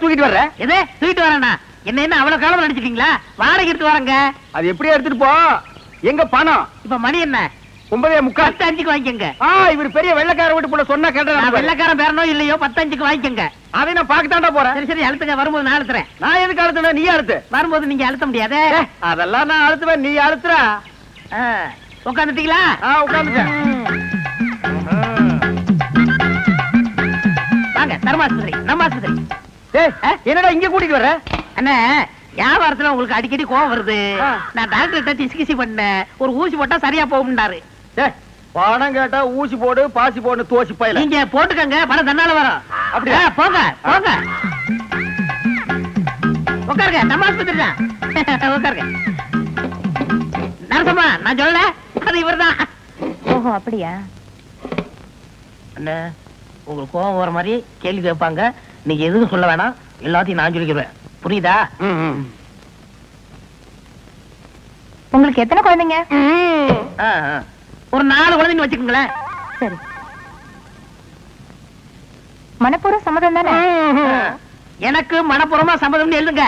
தூக்கிட்டு வர்ற எதே தூக்கிட்டு வரேன்னா என்ன அவ்வளவு காலம் நடிச்சிட்டீங்களா? வாடகை எடுத்து வரங்க. அது எப்படி எடுத்துட்டு போ? எங்க பணம்? இப்ப மணி என்ன? 9:45. 10:05 வாங்கிக்கங்க. இவர் பெரிய வெள்ளக்கார வீட்டு போல சொன்னா கேட்டா வெள்ளக்காரன் பேரனோ இல்லையோ 10:05 வாங்கிக்கங்க. அதை நான் பாக்கத்தாண்டா போறேன். சரி சரி அழுத்துங்க. வரும்போது நான் அழுத்துறேன். நான் எதுக்கு அழுத்துனா? நீ அழுத்து. வரும்போது நீங்க அழுத்த முடியாது. அதெல்லாம் நான் அழுத்துவேன், நீ அழுத்துற. உட்காந்துட்டீங்களா? உட்காந்துட்டேன். வாங்க தர்மாஸ்பத்திரி, நம்ம ஆஸ்பத்திரி. என்னடா இங்க கூட்டிட்டு வர? அண்ணா வியாபாரத்துல உங்களுக்கு அடிக்கடி கோவம் வருது. நான் டாக்டர்கிட்ட டிஸ்கசி பண்ணேன். ஒரு ஊசி போட்டா சரியா போகும்னாரு. பணம் கேட்டா ஊசி போடு பாசி போடு தோசி பையல. நீங்க போட்டுக்கங்க, பணம் தன்னால வரும். அப்படியா? போங்க போங்க. உட்காருங்க, நம்ம ஆஸ்பத்திரி தான். உட்காருங்க. நரசம்மா நான் சொல்லல, அது இவர்தான். ஓஹோ அப்படியா? அண்ணா உங்களுக்கு கோவம் வர மாதிரி கேள்வி கேட்பாங்க. நீங்க எதுவும் சொல்ல வேணாம், எல்லாத்தையும் நான் சொல்லிக்கிறேன். புரியுதா? உங்களுக்கு எத்தனை குழந்தைங்க? ஒரு 4 குழந்தைன்னு வச்சுக்கோங்களேன். சரி. மனப்பூர்வ சம்மதம் தானே? எனக்கு மனப்பூர்வமா சம்மதம் எழுதுங்க.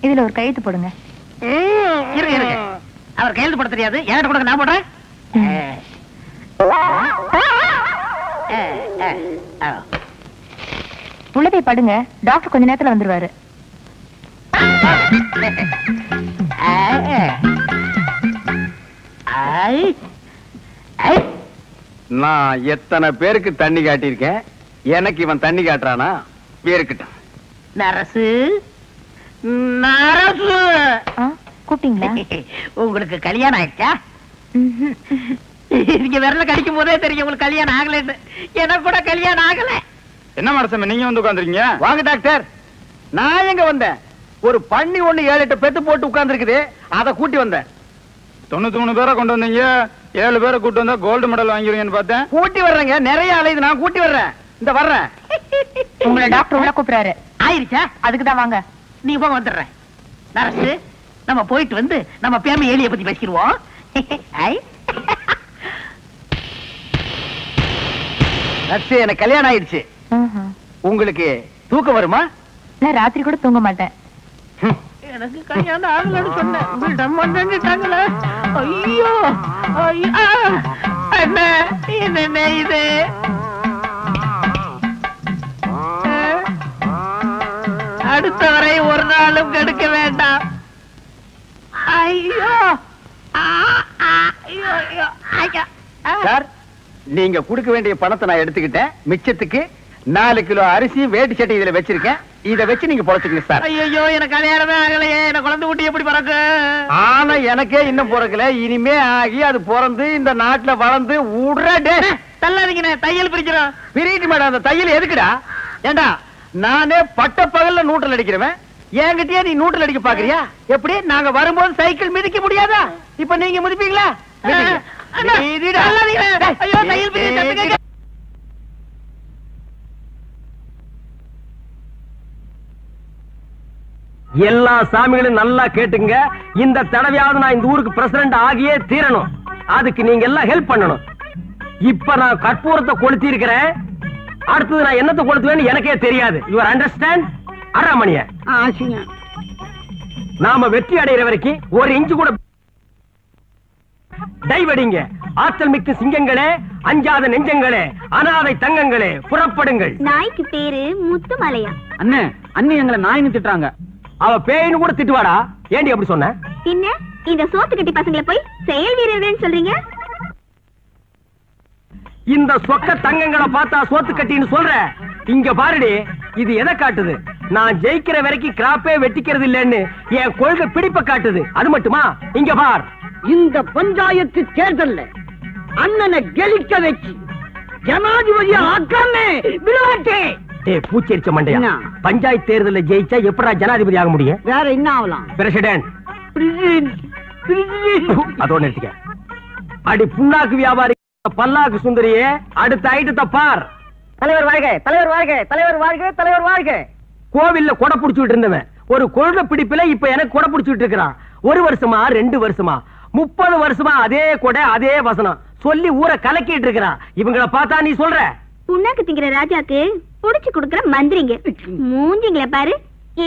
இதுல ஒரு கையெழுத்து போடுங்க. இருங்க. அவர் கையெழுத்து போட தெரியாது, என்கிட்ட கொடுங்க, நான் போடுறேன். உள்ளதை படுங்க, டாக்டர் கொஞ்ச நேரத்துல வந்துருவாரு. நான் எத்தனை பேருக்கு தண்ணி காட்டியிருக்கேன், எனக்கு இவன் தண்ணி காட்டுறானா? வேறுக்கிட்டான். நரசு நரசு கூப்பிட்டீங்களா? உங்களுக்கு கல்யாணம் ஆயிடுச்சா? நீங்க விரல கடிக்கும் போதே தெரியும் உங்களுக்கு கல்யாணம் ஆகலன்னு. எனக்கு கூட கல்யாணம் ஆகல. என்ன மரசம் நீங்க வந்து உட்கார்ந்துருக்கீங்க? வாங்க டாக்டர். நான் எங்க வந்தேன்? ஒரு பண்ணி ஒண்ணு 7-8 பெத்து போட்டு உட்கார்ந்து இருக்குது, அதை கூட்டி வந்தேன். 93 பேரை கொண்டு வந்தீங்க, 7 பேரை கூட்டு வந்தா கோல்டு மெடல் வாங்கிருவீங்கன்னு பார்த்தேன். கூட்டி வர்றேங்க, நிறைய அலையுது, நான் கூட்டி வர்றேன். இந்த வர்றேன். உங்களை டாக்டர் உள்ள கூப்பிடுறாரு. ஆயிருச்சா? அதுக்குதான் வாங்க. நீ போக வந்துடுறேன். நரசு நம்ம போயிட்டு வந்து நம்ம பேம ஏலிய பத்தி பேசிடுவோம். எனக்கு கல்யாணம் ஆயிடுச்சு. உங்களுக்கு தூக்கம் வருமா? நான் ராத்திரி கூட தூங்க மாட்டேன். எனக்கு கல்யாணம் ஆகலன்னு சொன்னேன். ஐயோ என்ன இது? அடுத்த வரை ஒரு நாளும் கெடுக்க வேண்டாம். ஐயோ சார், நீங்க கொடுக்க வேண்டிய பணத்தை நான் எடுத்துக்கிட்டேன். மிச்சத்துக்கு 4 கிலோ அரிசி வேட்டி சட்டை இதுல வச்சிருக்கேன். இதை வச்சு நீங்க பொழைச்சுக்கங்க சார். ஐயோ எனக்கு கல்யாணமே ஆகலையே, எனக்கு குழந்தை குட்டி எப்படி பிறக்கு? ஆனா எனக்கே இன்னும் பிறக்கல. இனிமே ஆகி அது பிறந்து இந்த நாட்டுல வளர்ந்து உடனே தள்ளாதீங்க, தையல் பிரிக்கிறோம். பிரிட்டு மேடம். அந்த தையல் எதுக்குடா? ஏண்டா நானே பட்ட பகல்ல நூற்றல் அடிக்கிறவன், என்கிட்டயே நீ நூற்றல் அடிக்க பாக்குறியா? எப்படி? நாங்க வரும்போது சைக்கிள் மிதிக்க முடியாதா? இப்ப நீங்க மிதிப்பீங்களா? எல்லா சாமிகளும் நல்லா கேட்டுங்க. இந்த தடவையாவது நான் இந்த ஊருக்கு பிரசிடண்ட் ஆகியே தீரணும். அதுக்கு நீங்க எல்லாம் ஹெல்ப் பண்ணணும். இப்ப நான் கற்பூரத்தை கொளுத்தி இருக்கிறேன். அடுத்தது நான் என்னத்தை கொளுத்துவேன்னு எனக்கே தெரியாது. Your understand? அறாமணிய நாம வெற்றி அடைகிற வரைக்கும் 1 இன்ச்சு கூட டைவடிங்க. ஆற்றல் மிக்க சிங்கங்களே, அஞ்சாத நெஞ்சங்களே, அனாதை தங்கங்களே, புறப்படுங்கள். நாய்க்கு பேரு முத்துமலையா? அண்ணே, அண்ணி எங்களை நாயின்னு திட்டுறாங்க. அவ பேயின்னு கூட திட்டுவாடா. ஏண்டி அப்படி சொன்ன? என்ன இந்த சோத்து கட்டி பசங்களை போய் செயல் வீரர்கள் சொல்றீங்க? இந்த சொக்க தங்கங்களை பார்த்தா சோத்து கட்டின்னு சொல்ற. இங்க பாருடி, இது எதை காட்டுது? நான் ஜெயிக்கிற வரைக்கும் கிராப்பே வெட்டிக்கிறது இல்லன்னு என் கொள்கை பிடிப்ப காட்டுது. அது மட்டுமா? இங்க பார், இந்த பஞ்சாயத்து தேர்தல்ல அண்ணனை கெலிக்க வச்சு ஜனாதிபதி ஆக்காமே விளையாட்டே. பூச்செரிச்ச மண்டையா, பஞ்சாயத்து தேர்தலில் ஜெயிச்சா எப்படா ஜனாதிபதி ஆக முடியும்? வேற என்ன ஆகலாம்? பிரசிடென்ட். அதோட நிறுத்திக்க. அடி புண்ணாக்கு வியாபாரி பல்லாக்கு சுந்தரியே, அடுத்த ஐட்டத்தை பார். தலைவர் வாழ்க, தலைவர் வாழ்க, தலைவர் வாழ்க, தலைவர் வாழ்க. கோவில்ல கொடை புடிச்சுட்டு இருந்தவன் ஒரு கொள்கை பிடிப்புல இப்ப எனக்கு கொடை புடிச்சுட்டு இருக்கிறான். 1 வருஷமா 2 வருஷமா 30 வருஷமா அதே கொடை அதே வசனம். சொல்லி ஊரை கலக்கிட்டு இருக்கிறான். இவங்கள பார்த்தா நீ சொல்ற புண்ணாக்கு திங்கிற ராஜாக்கு புடிச்சு குடுக்கற மந்திரிங்க. மூஞ்சிங்கள பாரு.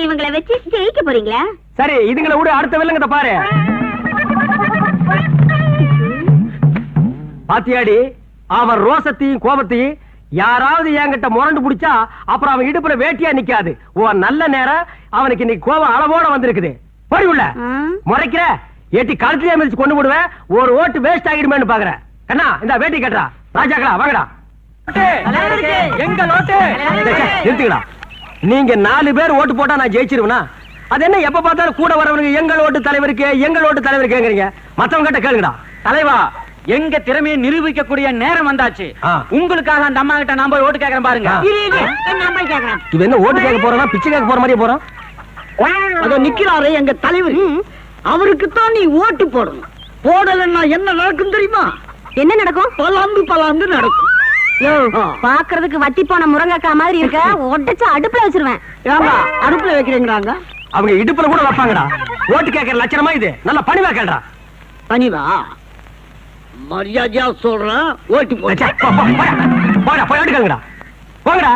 இவங்கள வச்சு ஜெயிக்க போறீங்களா? சரி, இதுங்களை விட அடுத்த வில்லங்கத்தை பாரு. பாத்தியாடி, அவன் ரோசத்தையும் கோபத்தையும் யாராவது என்கிட்ட முரண்டு பிடிச்சா அப்புறம் அவன் இடுப்புல வேட்டியா நிக்காது. உன் நல்ல நேரம் அவனுக்கு இன்னைக்கு கோபம் அளவோட வந்திருக்குது. போடி உள்ள முறைக்கிற ஏட்டி கழுத்திலே மிதிச்சு கொண்டு விடுவேன். ஒரு ஓட்டு வேஸ்ட் ஆகிடுமேன்னு பாக்குறேன். கண்ணா இந்த வேட்டி கட்டுறா. ராஜாக்களா வாங்கடா. எங்க ஓட்டு நிறுத்துக்கடா. நீங்க 4 பேர் ஓட்டு போட்டா நான் ஜெயிச்சிருவேனா? அது என்ன எப்ப பார்த்தாலும் கூட வரவனுக்கு எங்கள் ஓட்டு தலைவருக்கு எங்கள் ஓட்டு தலைவருக்குங்கிறீங்க. மத்தவங்க கிட்ட கேளுங்கடா. தலைவா, எங்க திறமையை நிரூபிக்கக்கூடிய நேரம் வந்தாச்சு. உங்களுக்காக அந்த அம்மா கிட்ட நான் போய் ஓட்டு கேட்கறேன் பாருங்க. இது என்ன ஓட்டு கேட்க போறா, பிச்சை கேட்க போற மாதிரியே போறோம். அதோ நிக்கிறாரு எங்க தலைவர். அவருக்கு தான் நீ ஓட்டு போடணும். போடலன்னா என்ன நடக்கும் தெரியுமா? என்ன நடக்கும்? பலாந்து நடக்கும். பாக்குறதுக்கு வட்டி போன முருங்கக்காய் மாதிரி இருக்க. ஒட்டச்சு அடுப்புல வச்சிருவேன். ஏங்க அடுப்புல வைக்கிறீங்கறாங்க? அவங்க இடுப்புல கூட வைப்பாங்கடா. ஓட்டு கேட்கற லட்சணமா இது? நல்ல பணிவா கேளுடா. பணிவா? மரியாதையா சொல்றேன், ஓட்டு போடு. போடா, போய் ஓட்டு கேளுங்கடா. போங்கடா.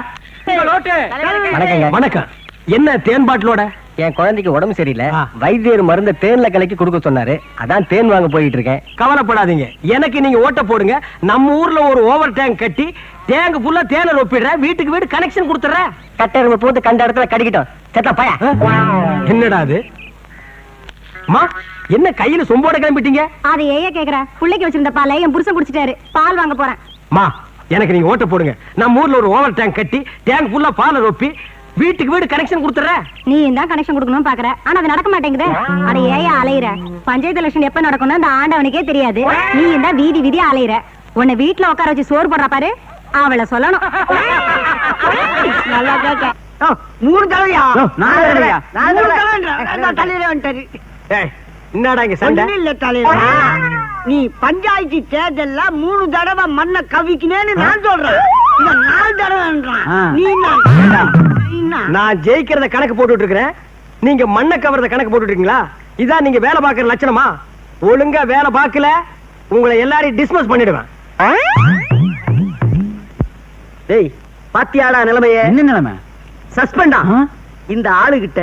வணக்கம். என்ன தேன் பாட்டிலோட? என் குழந்தைக்கு உடம்பு சரியில்லை, வைத்தியர் மருந்த தேன்ல கலக்கி கொடுக்க சொன்னாரு. அதான் தேன் வாங்க போயிட்டு இருக்கேன். கவலைப்படாதீங்க, எனக்கு நீங்க ஓட்ட போடுங்க. நம்ம ஊர்ல ஒரு ஓவர் டேங்க் கட்டி டேங்க் ஃபுல்லா தேனை ஒப்பிடுறேன். வீட்டுக்கு வீடு கனெக்ஷன் கொடுத்துறேன். கட்டெருமை போட்டு கண்ட இடத்துல கடிக்கிட்டோம். செத்தா பையா. என்னடா அது? அம்மா, என்ன கையில சொம்போட கிளம்பிட்டீங்க? அது ஏய கேக்குற. புள்ளைக்கு வச்சிருந்த பாலை என் புருஷன் குடிச்சிட்டாரு. பால் வாங்க போறேன். மா, எனக்கு நீங்க ஓட்ட போடுங்க. நம்ம ஊர்ல ஒரு ஓவர் டேங்க் கட்டி டேங்க் ஃபுல்லா பாலை ஒப்பி வீட்டுக்கு வீடு கனெக்ஷன் கொடுத்துறேன். நீ தான் கனெக்ஷன் கொடுக்கணும்னு பாக்குற. ஆனா அது நடக்க மாட்டேங்குது. அட ஏயா அலையிற? பஞ்சாயத்து எலெக்ஷன் எப்ப நடக்கும்னு அந்த ஆண்டவனுக்கே தெரியாது. நீ தான் வீதி வீதியா அலையிற. உன்னை வீட்டுல உட்கார வச்சு சோறு போடுற பாரு, அவளை சொல்லணும். நல்லா கேட்க. 3 தடவையா? 4 தடவையா? 4 தடவை தலையில வந்துட்டாரு. என்னடா இங்க சண்டை? இல்ல தலைவர், நீ பஞ்சாயத்து தேர்தல்ல 3 தடவை மண்ணை கவிக்கினேன்னு நான் சொல்றேன். 4 தடவைன்றான். நீ நான் ஜெயிக்கிறத கணக்கு போட்டுட்டு இருக்கிறேன். நீங்க மண்ணை கவர்றத கணக்கு போட்டுட்டு இருக்கீங்களா? இதான் நீங்க வேலை பாக்குற லட்சணமா? ஒழுங்கா வேலை பார்க்கல உங்களை எல்லாரையும் டிஸ்மிஸ் பண்ணிடுவேன். டேய், பாத்தியாடா நிலைமைய? என்ன நிலைமை? சஸ்பெண்டா. இந்த ஆளுகிட்ட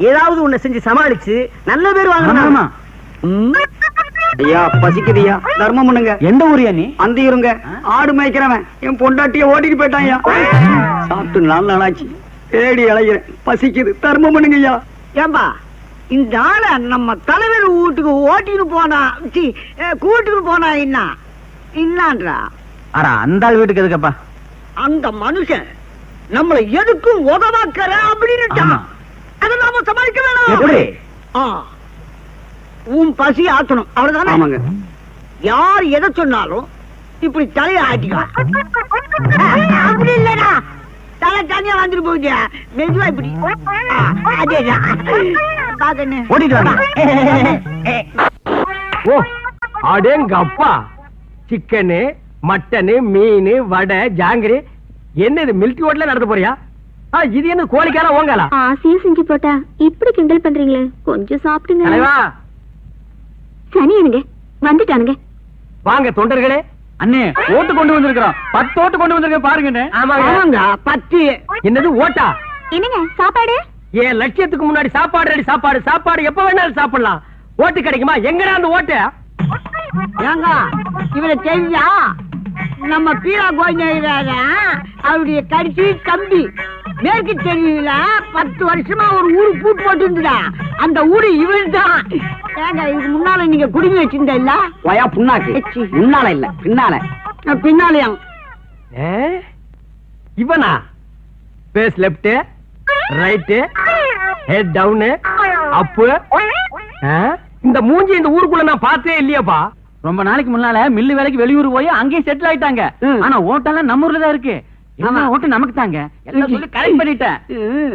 ஏதாவது ஒண்ணு செஞ்சு சமாளிச்சு நல்ல பேர் வாங்கணும். ஐயா பசிக்குதுயா, தர்மம் பண்ணுங்க. எந்த ஊரியா நீ? அந்த இருங்க. ஆடு மேய்க்கிறவன் என் பொண்டாட்டிய ஓட்டிட்டு போயிட்டான். சாப்பிட்டு 4 நாளாச்சு. தேடி அலைகிறேன், பசிக்குது, தர்மம் பண்ணுங்க ஐயா. ஏன்பா இந்த ஆளை நம்ம தலைவர் வீட்டுக்கு ஓட்டிட்டு போனா கூட்டிட்டு போனா என்னன்றா? அந்த ஆள் வீட்டுக்கு எதுக்கப்பா? அந்த மனுஷன் நம்மளை எதுக்கும் உதவாக்கற அப்படின்னு அதை நாம சமாளிக்க வேணாம். உன் பசி ஆத்தணும், அவ்வளவுதானே? ஆமாங்க. யார் எதை சொன்னாலும் இப்படி தலையை ஆட்டிக்கலாம். அப்படி இல்லடா, தலை தனியா வந்துட்டு போகுது. மெதுவா இப்படி ஓ அடேங்க அப்பா. சிக்கனு, மட்டனு, மீன், வடை, ஜாங்கிரி. என்ன இது மில்கி ஹோட்டல்ல நடத்த போறியா? இது என்ன கோழிக்காரா ஓங்காலா? ஆசையா செஞ்சு போட்டா இப்படி கிண்டல் பண்றீங்களே, கொஞ்சம் சாப்பிடுங்க. தலைவா, சனியனுங்க வந்துட்டானுங்க. வாங்க தொண்டர்களே. அண்ணே, ஓட்டு கொண்டு வந்திருக்கிறோம். 10 ஓட்டு கொண்டு வந்திருக்க பாருங்க. ஆமாங்க 10. என்னது ஓட்டா? என்னங்க சாப்பாடு? என் லட்சியத்துக்கு முன்னாடி சாப்பாடு ரெடி. சாப்பாடு சாப்பாடு எப்ப வேணாலும் சாப்பிடலாம். ஓட்டு கிடைக்குமா? எங்கடா அந்த ஓட்டு? ஏங்க இவரை தெரிஞ்சா நம்ம பீரா கோயில அவருடைய கடைசி தம்பி மேற்கு தெரியல 10 வருஷமா ஒரு ஊரு பூட்டு போட்டு இருந்துடா. அந்த ஊரு இவன் தான். ஏங்க இதுக்கு முன்னால நீங்க குடிமை வச்சிருந்த இல்ல? வயா புண்ணாக்கு. முன்னால இல்ல, பின்னால. பின்னாலயா? இவனா? Face left, right, head down, up. இந்த மூஞ்சி இந்த ஊருக்குள்ள நான் பார்த்தே இல்லையாப்பா. ரொம்ப நாளைக்கு முன்னால மில்லு வேலைக்கு வெளியூர் போய் அங்கேயே செட்டில் ஆயிட்டாங்க. ஆனா ஓட்டெல்லாம் நம்ம ஊர்ல தான் இருக்கு. எல்லா ஓட்டு நமக்கு தாங்க. எல்லாம் சொல்லி கரெக்ட் பண்ணிட்டேன்.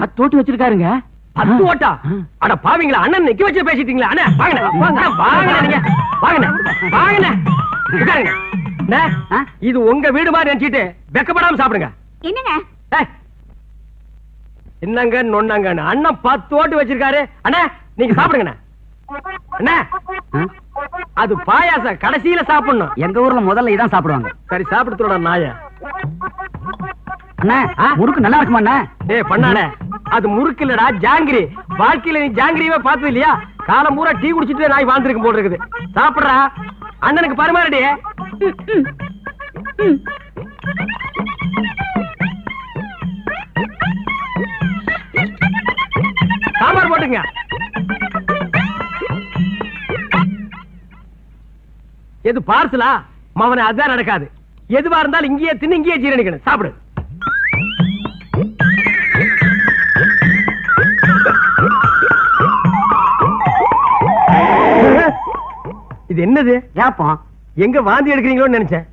10 ஓட்டு வச்சிருக்காருங்க. 10 ஓட்டா? அட பாவீங்களா, அண்ணன் நிக்க வச்சு பேசிட்டீங்களா? அண்ணா வாங்க வாங்க நீங்க வாங்க வாங்க உட்காருங்க. இது உங்க வீடு மாதிரி நினைச்சிட்டு வெக்கப்படாம சாப்பிடுங்க. என்னங்க என்னங்க நொன்னாங்க? அண்ணன் 10 ஓட்டு வச்சிருக்காரு. அண்ணா நீங்க சாப்பிடுங்க. அண்ணா அது பாயாசம் கடைசியில சாப்பிடணும். எங்க ஊர்ல முதல்ல இதான் சாப்பிடுவாங்க. சரி சாப்பிடுறோட நாய. அண்ணா முறுக்கு நல்லா இருக்குமா அண்ணா? ஏய் பண்ணானே, அது முறுக்கு இல்லடா ஜாங்கிரி. வாழ்க்கையில நீ ஜாங்கிரியவே பார்த்தது இல்லையா? காலம் பூரா டீ குடிச்சிட்டு நாய் வாழ்ந்துருக்கும் போல இருக்குது. சாப்பிடுறா, அண்ணனுக்கு பரிமாறடி. சாம்பார் போட்டுங்க. எது பார்சலா? மவனை அதான் நடக்காது. எதுவா இருந்தாலும் இங்கேயே தின்னு இங்கேயே ஜீரணிக்கணும். சாப்பிடு. இது என்னது? ஏப்பம் எங்க வாந்தி எடுக்கிறீங்களோன்னு நினைச்சேன்.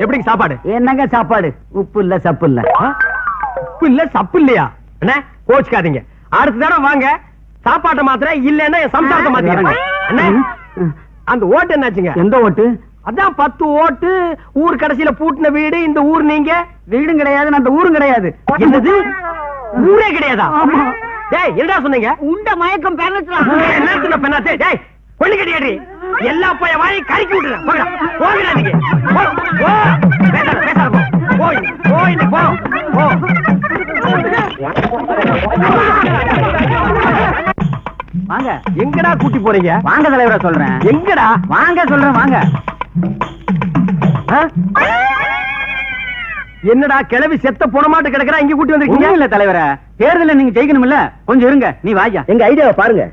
எப்படி சாப்பாடு? என்னங்க சாப்பாடு? உப்பு இல்ல சப்பு இல்ல. உப்பு இல்ல சப்பு இல்லையா? அண்ணா கோச்சுக்காதீங்க. அடுத்த தடவை வாங்க, சாப்பாட்டை மாத்திர இல்லன்னா என் சம்சாரத்தை மாத்திக்கிறேன். அந்த ஓட்டு என்னாச்சுங்க? எந்த ஓட்டு? அதான் 10 ஓட்டு. ஊர் கடைசியில பூட்டின வீடு இந்த ஊர். நீங்க வீடும் கிடையாது, அந்த ஊரும் கிடையாது. என்னது? ஊரே கிடையாதா? டேய் என்னடா சொன்னீங்க? உண்ட மயக்கம் என்ன சொன்ன பெண்ணாத்தே? டேய் கொள்ளி கட்டியாடி எல்லா போய வாயை கறிக்கி விட்டுறேன். போங்கடா நீங்க. போ பேசாத பேசாத போ. போய் போய் போ போ. வாங்க. எங்கடா கூட்டி போறீங்க? வாங்க தலைவரா சொல்றேன். எங்கடா? வாங்க சொல்றேன் வாங்க. என்னடா கிளவி செத்த போனமாட்டு கிடக்குறா, இங்க கூட்டி வந்திருக்கீங்க? இல்ல தலைவர, தேர்தல நீங்க ஜெயிக்கணும் இல்ல, கொஞ்சம் இருங்க. நீ வாயா, எங்க ஐடியாவை பாருங்க.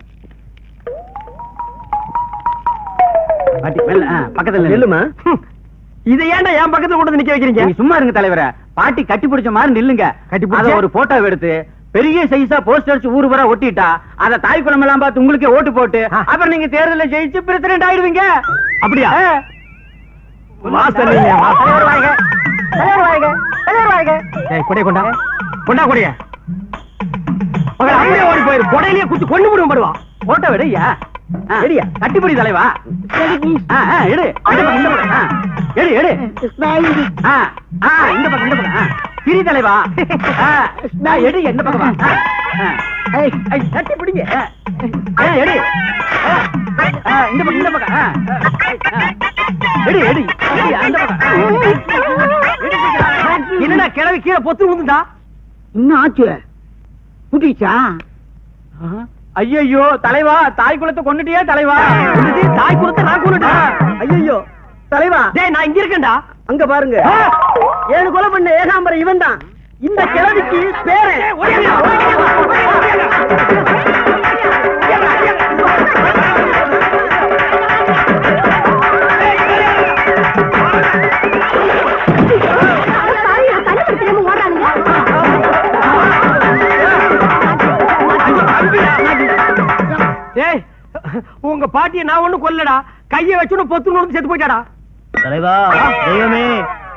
பக்கத்துல நில்லுமா. இதை ஏன்டா என் பக்கத்துல கொண்டு நிக்க வைக்கிறீங்க? நீங்க சும்மா இருங்க தலைவர. பாட்டி கட்டி பிடிச்ச மாதிரி நில்லுங்க. கட்டி அத ஒரு போட்டோ எடுத்து பெரிய சைஸா போஸ்டர் அடிச்சு ஊர் பூரா ஒட்டிட்டா அத தாய் குளம் எல்லாம் பார்த்து உங்களுக்கே ஓட்டு போட்டு அப்புறம் நீங்க தேர்தல ஜெயிச்சு பிரசிடென்ட் ஆயிடுவீங்க. அப்படியா? கொண்டா கொடைய ஓடி போயிரு. கொடையிலேயே குத்தி கொண்டு முடியும் படுவா. போட்டோ விடையா? கட்டிப்பிடி தலைவா. எடு எடு எடு. இந்த பக்கம் இந்த பக்கம் சிரி தலைவா. எடு எந்த பக்கம் கட்டி பிடிங்க. எடு இந்த பக்கம் இந்த பக்கம் எடு எடு அந்த பக்கம். என்னடா கிளவி கீழே பொத்து விழுந்துட்டா? இன்னும் ஆச்சு புடிச்சா? ஐயோ தலைவா, தாய் குலத்தை கொண்டுட்டியா தலைவா? தாய் குலத்தை நான் கொண்டுட்டேன். ஐயோ தலைவா. டேய் நான் இங்க இருக்கேன்டா. அங்க பாருங்க, 7 கொலை பண்ண ஏகாம்பரம் இவன் தான். இந்த கிழவிக்கு பேரு உங்க பாட்டியை நான் ஒண்ணும் கொல்லடா. கையை வச்சுன்னு பொத்து நுழைஞ்சு செத்து போயிட்டாடா. தலைவா தெய்வமே,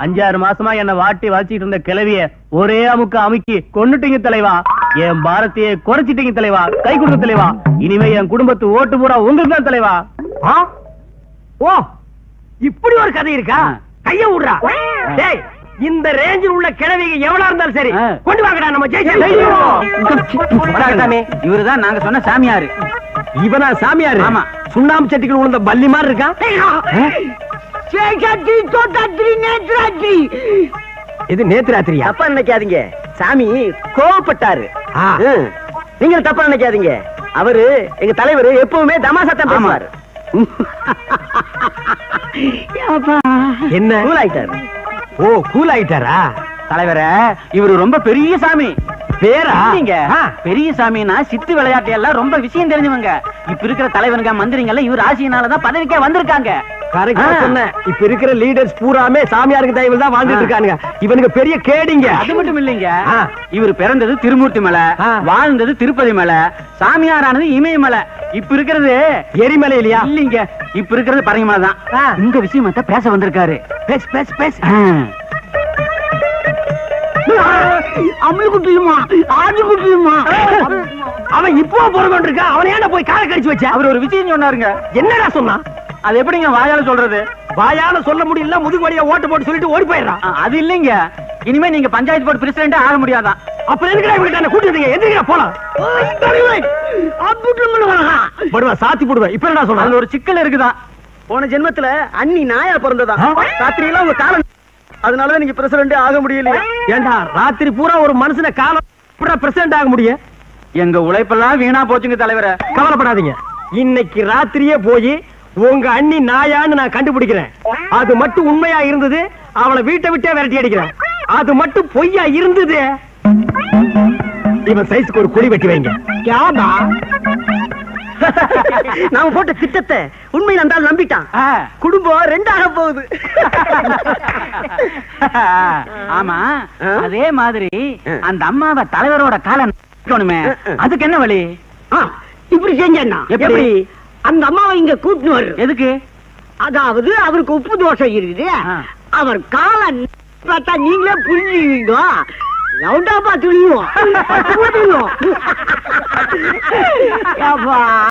5-6 மாசமா என்ன வாட்டி வளர்ச்சிட்டு இருந்த கிளவிய ஒரே அமுக்க அமுக்கி கொன்னுட்டீங்க தலைவா. என் பாரத்தையே குறைச்சிட்டீங்க தலைவா. கை கொடுங்க தலைவா. இனிமே என் குடும்பத்து ஓட்டு பூரா உங்களுக்கு தான் தலைவா. ஓ இப்படி ஒரு கதை இருக்கா? கைய விடுறா. டேய் இந்த ரேஞ்சில் உள்ள கிழவிங்க எவ்வளவு இருந்தாலும் சரி கொண்டு வாங்கடா. நம்ம ஜெயிச்சு இவருதான் நாங்க சொன்ன சாமியாரு. இவனா சாமியாரு? ஆமா. சுண்ணாம்பு சட்டிகள் உள்ள பல்லி மாதிரி இருக்கான். இது நேத்து ராத்திரியா? தப்பா நினைக்காதீங்க, சாமி கோவப்பட்டாரு. நீங்க தப்பா நினைக்காதீங்க, அவரு எங்க தலைவர் எப்பவுமே தமாசத்தான் பேசுவாரு. என்ன கூல் ஆயிட்டாரு? ஓ கூல் ஆயிட்டாரா? தலைவர இவரு ரொம்ப பெரிய சாமி. பேரா? நீங்க பெரிய சாமினா சித்து விளையாட்டு எல்லாம் ரொம்ப விஷயம் தெரிஞ்சவங்க. இப்ப இருக்கிற தலைவனுங்க மந்திரிங்க எல்லாம் இவர் ஆசியினாலதான் பதவிக்கே வந்திருக்காங்க. கரெக்டா சொன்ன. இப்ப இருக்கிற லீடர்ஸ் பூராமே சாமியாருக்கு தயவில் தான் வாழ்ந்துட்டு இருக்கானுங்க. இவனுக்கு பெரிய கேடிங்க. அது மட்டும் இல்லைங்க, இவர் பிறந்தது திருமூர்த்தி மலை, வாழ்ந்தது திருப்பதி மலை, சாமியாரானது இமயமலை. இப்ப இருக்கிறது எரிமலை இல்லையா? இல்லீங்க, இப்ப இருக்கிறது பரங்கிமலை தான். உங்க விஷயமா பேச வந்திருக்காரு. பேசு பேசு பேசு. அமுல் குட்டியுமா ஆடு குட்டியுமா? அவன் இப்போ பொறுமையா இருக்கா. அவன் ஏன்டா போய் காலை கடிச்சு வச்ச? அவர் ஒரு விஷயம் சொன்னாருங்க. என்னடா சொன்னா? அது எப்படிங்க வாயால சொல்றது? வாயால சொல்ல முடியல, முதுகு வழியா ஓட்டு போட்டு சொல்லிட்டு ஓடி போயிடுறான். அது இல்லைங்க, இனிமே நீங்க பஞ்சாயத்து போர்டு பிரசிடென்ட் ஆக முடியாதான். அப்புறம் எதுக்குடா இவங்க என்ன கூட்டிட்டு எதுக்குடா போலாம் படுவா சாத்தி போடுவேன். இப்ப என்ன சொல்ற? அதுல ஒரு சிக்கல் இருக்குதான். போன ஜென்மத்துல அண்ணி நாயா பிறந்ததா ராத்திரி எல்லாம் உங்க காலம், அதனால நீங்க பிரசிடென்ட் ஆக முடியலையா? ஏண்டா ராத்திரி பூரா ஒரு மனுஷன காலம் பிரசிடென்ட் ஆக முடியும்? எங்க உழைப்பெல்லாம் வீணா போச்சுங்க தலைவர. கவலைப்படாதீங்க, இன்னைக்கு ராத்திரியே போய் உங்க அண்ணி நாயான்னு நான் கண்டுபிடிக்கிறேன். அது மட்டும் உண்மையா இருந்தது அவளை வீட்டை விட்டே விரட்டி அடிக்கிறேன். அது மட்டும் பொய்யா இருந்தது இவன் சைஸ்க்கு ஒரு குழி வெட்டி வைங்க. நாம போட்ட திட்டத்தை உண்மையில் அந்த நம்பிட்டான். குடும்பம் ரெண்டாக போகுது. ஆமா, அதே மாதிரி அந்த அம்மாவை தலைவரோட காலம் நிக்கணுமே, அதுக்கு என்ன வழி? இப்படி செஞ்சா எப்படி? அந்த அம்மாவை இங்க கூட்டினு வர்ற எதுக்கு? அதாவது அவருக்கு உப்பு தோசை இருக்குது. அவர் காலம் பார்த்தா நீங்களே புரிஞ்சுவீங்க. லவுண்டா பாத்துடுவோம்.